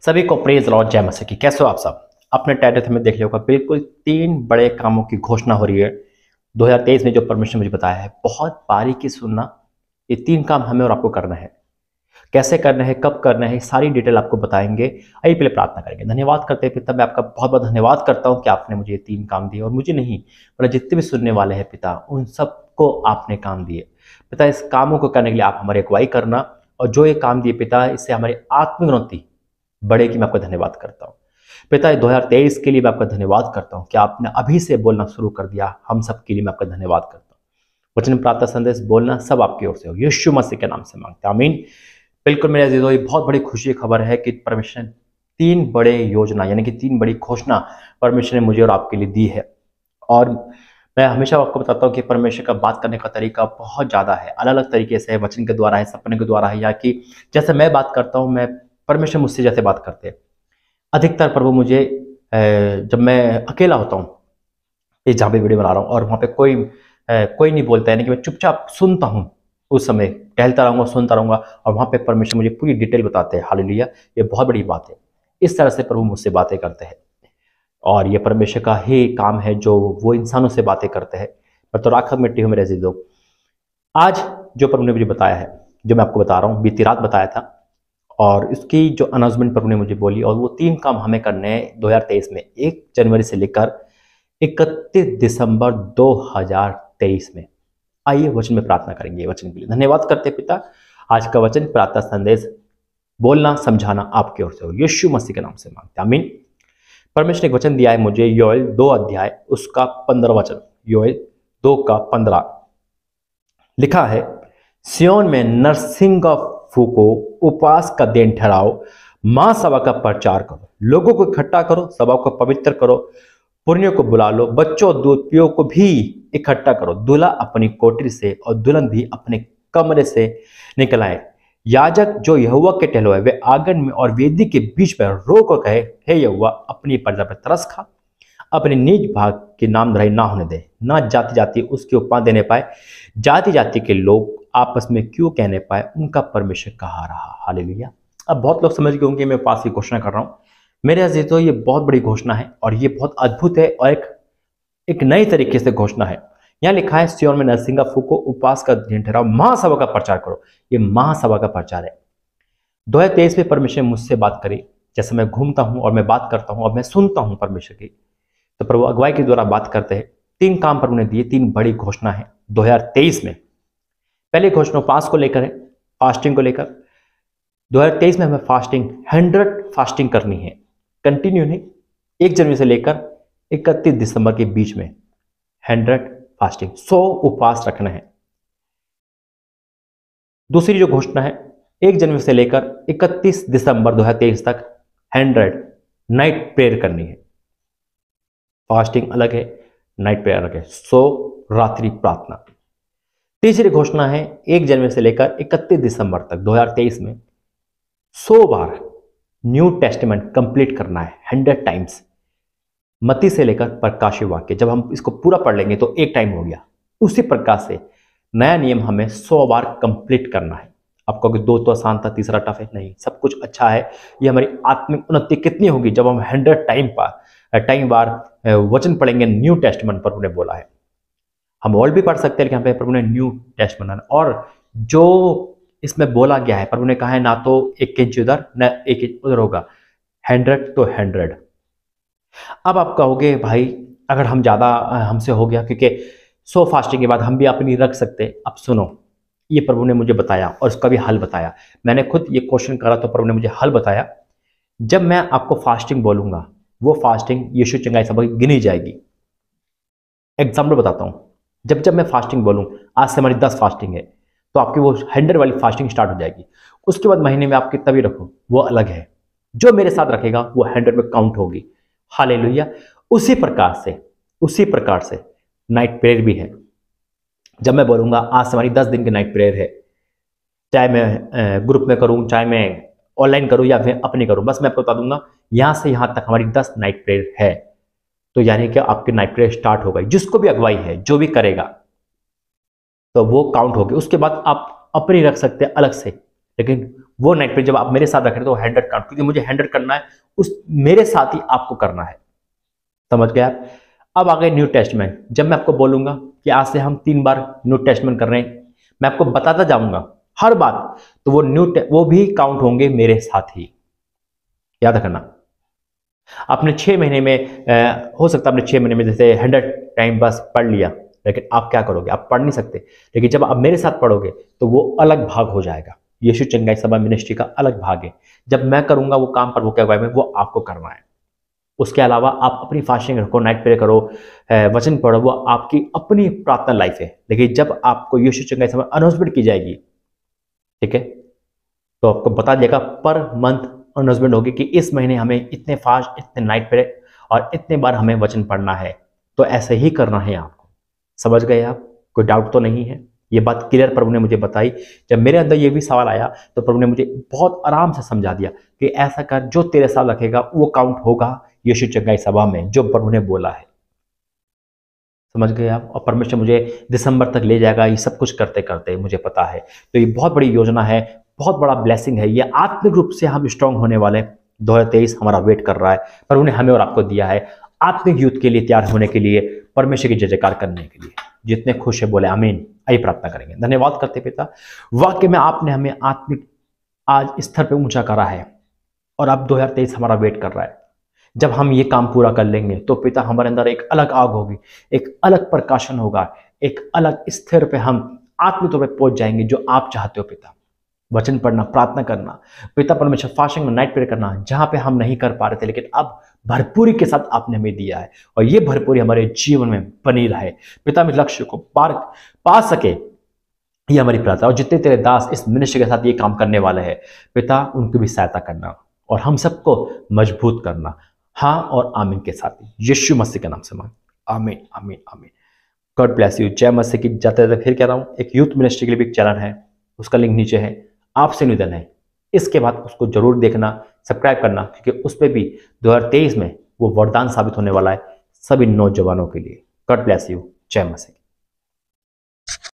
सभी को praise Lord जय मसीह की। कैसे हो आप सब? अपने टाइटल में देख लिया होगा, बिल्कुल 3 बड़े कामों की घोषणा हो रही है 2023 में। जो परमेश्वर ने मुझे बताया है, बहुत बारीकी सुनना। ये 3 काम हमें और आपको करना है। कैसे करना है, कब करना है, सारी डिटेल आपको बताएंगे। आइए पहले प्रार्थना करेंगे। धन्यवाद करते हैं पिता, मैं आपका बहुत बहुत धन्यवाद करता हूँ कि आपने मुझे ये 3 काम दिए, और मुझे नहीं मतलब जितने भी सुनने वाले हैं पिता, उन सबको आपने काम दिए पिता। इस कामों को करने के लिए आप हमारी अगुवाई करना, और जो ये काम दिए पिता, इससे हमारी आत्मिक उन्नति बढ़ेगी। मैं आपका धन्यवाद करता हूँ पिता। 2023 के लिए मैं आपका धन्यवाद करता हूँ कि आपने अभी से बोलना शुरू कर दिया हम सब के लिए। मैं आपका धन्यवाद करता हूँ। वचन प्रार्थना संदेश बोलना सब आपकी ओर से हो, यीशु मसीह के नाम से मांगते हैं, आमीन। बिल्कुल मेरे अजीजों, ये बहुत बड़ी खुशी की खबर है कि परमेश्वर ने 3 बड़े योजना यानी कि 3 बड़ी घोषणा परमेश्वर ने मुझे और आपके लिए दी है। और मैं हमेशा आपको बताता हूँ कि परमेश्वर का बात करने का तरीका बहुत ज़्यादा है, अलग अलग तरीके से है। वचन के द्वारा है, सपने के द्वारा है, या कि जैसे मैं बात करता हूँ, मैं परमेश्वर मुझसे जैसे बात करते हैं। अधिकतर प्रभु मुझे जब मैं अकेला होता हूँ, ये जहाँ पे वीडियो बना रहा हूँ और वहाँ पे कोई नहीं बोलता, यानी कि मैं चुपचाप सुनता हूँ, उस समय टहलता रहूँगा, सुनता रहूँगा, और वहाँ पे परमेश्वर मुझे पूरी डिटेल बताते हैं। हालेलुया, ये बहुत बड़ी बात है। इस तरह से प्रभु मुझसे बातें करते हैं, और ये परमेश्वर का ही काम है जो वो इंसानों से बातें करते हैं। मैं तो राख मिट्टी हूँ मेरे अजीजों। आज जो प्रभु ने मुझे बताया है, जो मैं आपको बता रहा हूँ, बीती रात बताया था, और इसकी जो अनाउंसमेंट प्रभु ने मुझे बोली, और वो 3 काम हमें करने हैं 2023 में, 1 जनवरी से लेकर 31 दिसंबर 2023 में। आइए वचन में प्रार्थना करेंगे। वचन के लिए धन्यवाद करते पिता। आज का वचन प्रार्थना संदेश बोलना समझाना आपकी ओर से हो, यीशु मसीह के नाम से मांगते हैं, आमीन। परमेश्वर ने एक वचन दिया है मुझे, योएल 2 अध्याय उसका 15 वचन। योएल 2 का 15 लिखा है, सियोन में नरसिंह फूको, उपवास का दिन ठहराओ, महासभा का प्रचार करो, लोगों को इकट्ठा करो, सभा को पवित्र करो, पुण्यों को बुला लो, बच्चों दूतियों को भी इकट्ठा करो। दूल्हा अपनी कोठरी से और दुल्हन भी अपने कमरे से निकल आए। याजक जो यहोवा के टहलुआए वे आंगन में और वेदी के बीच में रो कर कहे, हे यहोवा, अपनी प्रजा पर तरस खा, अपने निज भाग की नामधराई ना होने दे, ना जाति जाति उसकी उपमा देने पाए, जाति जाति के लोग आपस में क्यों कहने पाए, उनका परमेश्वर कहा रहा। हालेलुया। अब बहुत लोग समझ गए होंगे मैं उपवास की घोषणा कर रहा हूँ। मेरे अजीजों, ये बहुत बड़ी घोषणा है, और ये बहुत अद्भुत है, और एक नई तरीके से घोषणा है। यहाँ लिखा है, सियोन में नरसिंह फूको, उपवास का दिन ठहराओ, महासभा का प्रचार करो। ये महासभा का प्रचार है। 2023 में परमेश्वर मुझसे बात करी, जैसे मैं घूमता हूँ और मैं बात करता हूँ और मैं सुनता हूँ परमेश्वर की, तो प्रभु अगुवाई के द्वारा बात करते हैं। 3 काम प्रभु ने दिए, 3 बड़ी घोषणा है 2023 में। पहली घोषणा उपवास को लेकर है, फास्टिंग को लेकर। 2023 में हमें फास्टिंग 100 फास्टिंग करनी है, कंटिन्यू नहीं, 1 जनवरी से लेकर 31 दिसंबर के बीच में 100 फास्टिंग, 100 उपवास रखना है। दूसरी जो घोषणा है, 1 जनवरी से लेकर 31 दिसंबर 2023 तक 100 नाइट प्रेयर करनी है। फास्टिंग अलग है, नाइट प्रेयर अलग है, 100 रात्रि प्रार्थना। तीसरी घोषणा है, 1 जनवरी से लेकर 31 दिसंबर तक 2023 में 100 बार न्यू टेस्टामेंट कंप्लीट करना है, 100 टाइम्स। मत्ती से लेकर प्रकाशित वाक्य, जब हम इसको पूरा पढ़ लेंगे तो 1 टाइम हो गया। उसी प्रकार से नया नियम हमें 100 बार कंप्लीट करना है। आपको अगर 2 तो आसान था, तीसरा टफ है, नहीं, सब कुछ अच्छा है। ये हमारी आत्मिक उन्नति कितनी होगी जब हम 100 टाइम बार वचन पढ़ेंगे। न्यू टेस्टामेंट प्रभु ने बोला है, हम और भी पढ़ सकते हैं, लेकिन यहाँ पे प्रभु ने न्यू टेस्टामेंट, और जो इसमें बोला गया है, प्रभु ने कहा है ना तो 1 इंच उधर न 1 इंच उधर होगा, 100 तो 100। अब आप कहोगे भाई अगर हम ज़्यादा हमसे हो गया, क्योंकि 100 फास्टिंग के बाद हम भी अपनी रख सकते। अब सुनो, ये प्रभु ने मुझे बताया और उसका भी हल बताया। मैंने खुद ये क्वेश्चन करा तो प्रभु ने मुझे हल बताया। जब मैं आपको फास्टिंग बोलूंगा, वो फास्टिंग यीशु चंगाई सभा की गिनी जाएगी। एग्जाम्पल बताता हूँ, जब मैं फास्टिंग बोलूँ, आज से हमारी 10 फास्टिंग है, तो आपकी वो 100 वाली फास्टिंग स्टार्ट हो जाएगी। उसके बाद महीने में आप कितना भी रखो वो अलग है, जो मेरे साथ रखेगा वो 100 में काउंट होगी। हालेलुया। उसी प्रकार से नाइट प्रेयर भी है। जब मैं बोलूँगा आज से हमारी 10 दिन की नाइट प्रेयर है, चाहे मैं ग्रुप में करूँ, चाहे मैं ऑनलाइन करूँ या फिर अपनी करूँ, बस मैं आपको बता दूंगा यहाँ से यहाँ तक हमारी 10 नाइट प्रेयर है, तो यानी कि आपकी नाइट प्रेयर स्टार्ट हो गई। जिसको भी अगुवाई है, जो भी करेगा, तो वो काउंट होगी। उसके बाद आप अपनी रख सकते हैं अलग से, लेकिन वो नाइट प्रेयर जब आप मेरे साथ रख रहे हो तो 100 काउंट, क्योंकि मुझे 100 करना है, उस मेरे साथ ही आपको करना है। समझ गए आप? अब आ गए न्यू टेस्टमेंट। जब मैं आपको बोलूंगा कि आज से हम 3 बार न्यू टेस्टमेंट कर रहे हैं, मैं आपको बताता जाऊंगा हर बार, तो वो भी काउंट होंगे मेरे साथ ही। याद रखना, आपने 6 महीने में हो सकता है आपने 6 महीने में जैसे 100 टाइम बस पढ़ लिया, लेकिन आप क्या करोगे? आप पढ़ नहीं सकते। लेकिन जब आप मेरे साथ पढ़ोगे तो वो अलग भाग हो जाएगा। यीशु चंगाई सभा मिनिस्ट्री का अलग भाग है। जब मैं करूंगा वो काम पर वो क्या होगा, वो आपको करना है। उसके अलावा आप अपनी फास्टिंग रखो, नाइट प्रेयर करो, वचन पढ़ो, वो आपकी अपनी प्रार्थना लाइफ है। लेकिन जब आपको यीशु चंगाई सभा अनाउंसमेंट की जाएगी, ठीक है, तो आपको बता देगा पर मंथ अनाउंसमेंट होगी कि इस महीने हमें इतने फास्ट, इतने नाइट प्रेयर और इतने बार हमें वचन पढ़ना है। तो ऐसे ही करना है आपको। समझ गए आप? कोई डाउट तो नहीं है? ये बात क्लियर प्रभु ने मुझे बताई। जब मेरे अंदर ये भी सवाल आया तो प्रभु ने मुझे बहुत आराम से समझा दिया कि ऐसा कर, जो तेरे साथ रखेगा वो काउंट होगा यीशु चंगाई सभा में, जो प्रभु ने बोला है। समझ गए आप? और परमेश्वर मुझे दिसंबर तक ले जाएगा, ये सब कुछ करते करते, मुझे पता है। तो ये बहुत बड़ी योजना है, बहुत बड़ा ब्लेसिंग है। ये आत्मिक रूप से हम स्ट्रांग होने वाले। 2023 हमारा वेट कर रहा है, पर उन्हें हमें और आपको दिया है आत्मिक युद्ध के लिए तैयार होने के लिए, परमेश्वर की जय जयकार करने के लिए। जितने खुश है बोले आमीन। आइए प्रार्थना करेंगे। धन्यवाद करते पिता, वाक्य में आपने हमें आत्मिक आज स्तर पे ऊंचा करा है, और अब 2023 हमारा वेट कर रहा है। जब हम ये काम पूरा कर लेंगे तो पिता हमारे अंदर एक अलग आग होगी, एक अलग प्रकाशन होगा, एक अलग स्तर पे हम आत्मिक तौर पे पहुंच जाएंगे जो आप चाहते हो पिता। वचन पढ़ना, प्रार्थना करना, पिता परमेश्वर, फास्टिंग में, नाइट प्रेयर करना, जहां पे हम नहीं कर पा रहे थे, लेकिन अब भरपूरी के साथ आपने हमें दिया है, और ये भरपूरी हमारे जीवन में बनी रहे पिता। हम इस लक्ष्य को पा सके, ये हमारी प्रार्थना। और जितने तेरे दास इस मिनिस्ट्री के साथ ये काम करने वाले हैं पिता, उनकी भी सहायता करना और हम सबको मजबूत करना। हाँ और आमीन के साथ ही यीशु मसीह के नाम से मांग, आमीन आमीन आमीन। God bless you. जय मसीह की। जाते जाते फिर कह रहा हूँ, एक यूथ मिनिस्ट्री के लिए भी एक चैनल है, उसका लिंक नीचे है। आपसे निवेदन है इसके बाद उसको जरूर देखना, सब्सक्राइब करना, क्योंकि उस पर भी 2023 में वो वरदान साबित होने वाला है सभी नौजवानों के लिए। God bless you. जय मसीह।